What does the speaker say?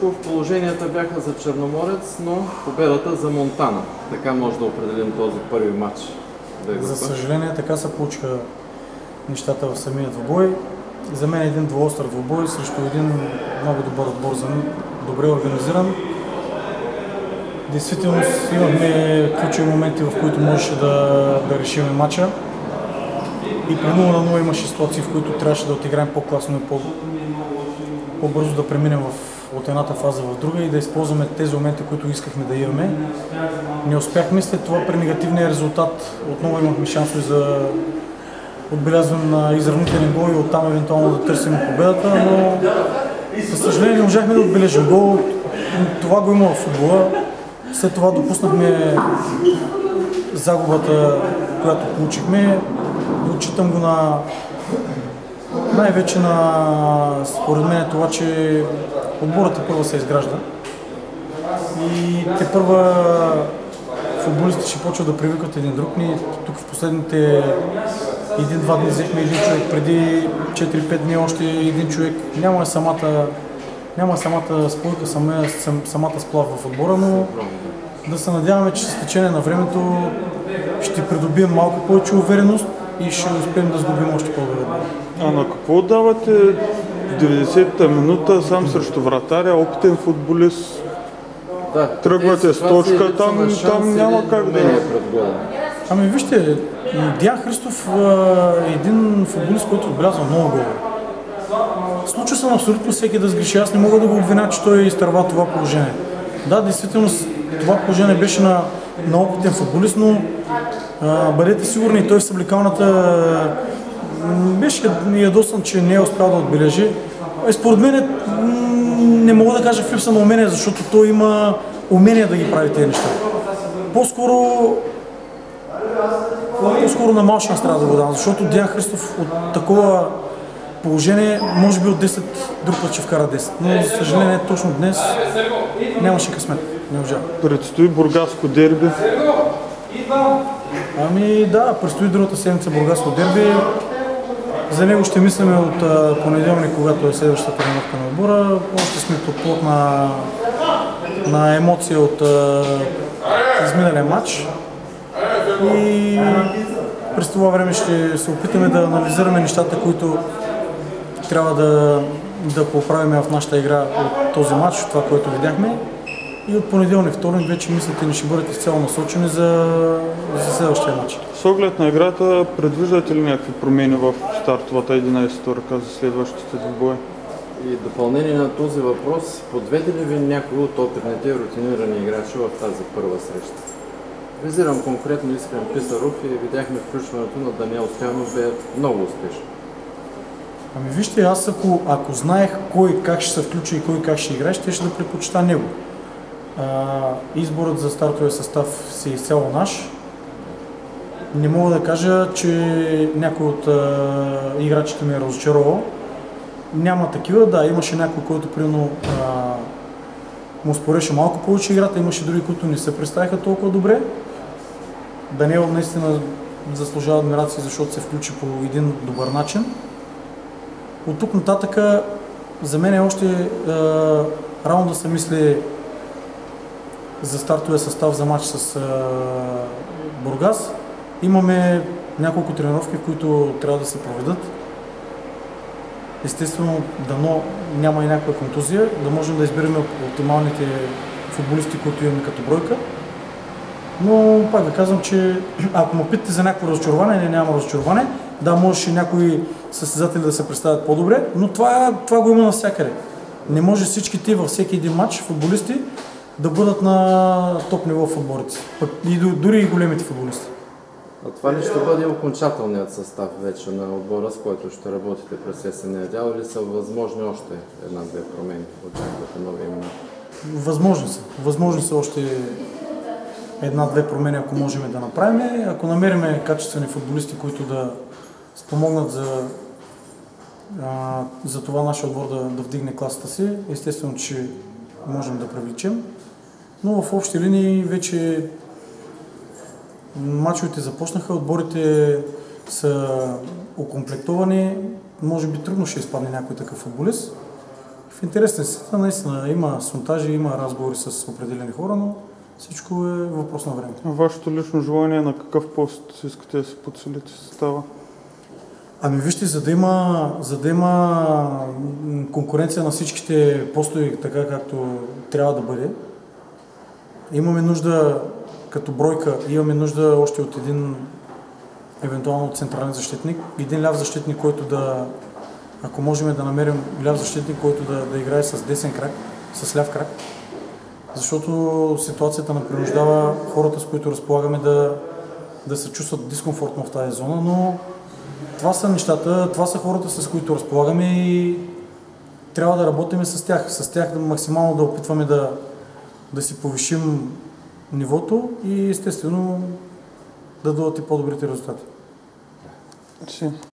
Вучков, положенията бяха за Черноморец, но победата за Монтана. Така може да определим този първи матч. За съжаление, така се получиха нещата в самия двубой. За мен един двуостър двубой срещу един много добър отбор, добре организиран. Действително имахме ключови моменти, в които можеше да решим матча. И при 0-0 имаше ситуации, в които трябваше да отиграем по-класно и по-бързо да преминем от едната фаза в друга и да използваме тези моменти, които искахме да имаме. Не успяхме, след това при негативния резултат отново имахме шансове за отбелязване на изравнителен гол и оттам евентуално да търсим победата, но за съжаление не можахме да отбележим гол. Това го има в футбола. След това допуснахме загубата, която получихме. Отчитам го най-вече според мен това, че отборът първо се изгражда и те първа футболисти ще почват да привикват един друг. Ние тук в последните 1-2 дни взехме един човек, преди 4-5 дни още един човек. Няма самата спойка, самата сплав в отбора, но да се надяваме, че с течение на времето ще придобием малко повече увереност и ще успеем да сгубим още по-добре. А на какво давате в 90-та минута сам срещу вратаря, опитен футболист? Да, тръгвате с точка, там няма как да... Ами вижте, Диан Христов е един футболист, който отбелязва много голове. Случва се на абсолютно всеки да сгреши. Аз не мога да го обвиня, че той изтърва това положение. Да, действително това положение беше на опитен футболист, но бъдете сигурни, той в съблекалната беше ядосан, че не е успял да отбележи. Според мен не мога да кажа в липса на умение, защото той има умение да ги прави тези неща. По-скоро на мал шанс трябва да го дам, защото Диан Христов от такова положение, може би от 10 друг път ще вкара 10, но за съжаление точно днес нямаше късмет, не можа. Предстои бургаско дерби. Ами да, предстои другата седмица бургаско дерби. За него ще мислим от понеделник, когато е следващата тренировка на отбора. Още сме под плод на емоция от изминалия матч. И през това време ще се опитаме да анализираме нещата, които трябва да поправим в нашата игра от този матч, това, което видяхме. И от понеделник, вторник вече мислите ни ще бъдат изцяло насочени за следващия матч. С оглед на играта, предвиждате ли някакви промени в стартовата 11-турка за следващите двубои? И допълнение на този въпрос, подведе ли ви някой от опитните рутинирани играчи в тази първа среща? Визирам конкретно Искрен Писаров и видяхме включването на Даниел Стоянов бе много успешно. Ами вижте, аз ако знаех кой как ще се включи и кой как ще играе, ще да предпочита него. Изборът за стартовия състав си е изцяло наш. Не мога да кажа, че някой от играчите ме е разочаровал. Няма такива, да, имаше някой, който примерно му спореше малко повече играта, имаше други, които не се представиха толкова добре. Даниел наистина заслужава адмирации, защото се включи по един добър начин. От тук нататък за мен е още рано да се мисли за стартовия състав за матч с Бургас. Имаме няколко тренировки, които трябва да се проведат. Естествено, дано няма и някаква контузия, да можем да изберем оптималните футболисти, които имаме като бройка. Но пак да казвам, че ако ме питате за някакво разочарование, няма разочарование. Да, може и някои състезатели да се представят по-добре, но това го има навсякъде. Не може всичките във всеки един матч футболисти да бъдат на топ ниво в отборите. И дори и големите футболисти. А това ли ще бъде окончателният състав вече на отбора, с който ще работите през есенния дял, или са възможни още една-две промени от някакви нови имена? Възможни са още една-две промени, ако можем да направим. Ако намерим качествени футболисти, които да спомогнат за това нашия отбор да вдигне класата си, естествено, че можем да привлечем. Но в общи линии вече мачовете започнаха, отборите са окомплектовани, може би трудно ще изпадне някой такъв футболист. В интерес на истината, наистина има сонтажи, има разговори с определени хора, но всичко е въпрос на време. Вашето лично желание на какъв пост искате да се подсилите състава? Ами вижте, за да има конкуренция на всичките постове, така както трябва да бъде, имаме нужда като бройка, имаме нужда още от един евентуално централен защитник, един ляв защитник, който да, ако можем да намерим ляв защитник, който да играе с десен крак, с ляв крак, защото ситуацията ни принуждава хората, с които разполагаме, да се чувстват дискомфортно в тази зона, но това са нещата, това са хората, с които разполагаме и трябва да работим с тях. С тях максимално да опитваме да си повишим нивото и естествено да дадат и по-добрите резултати.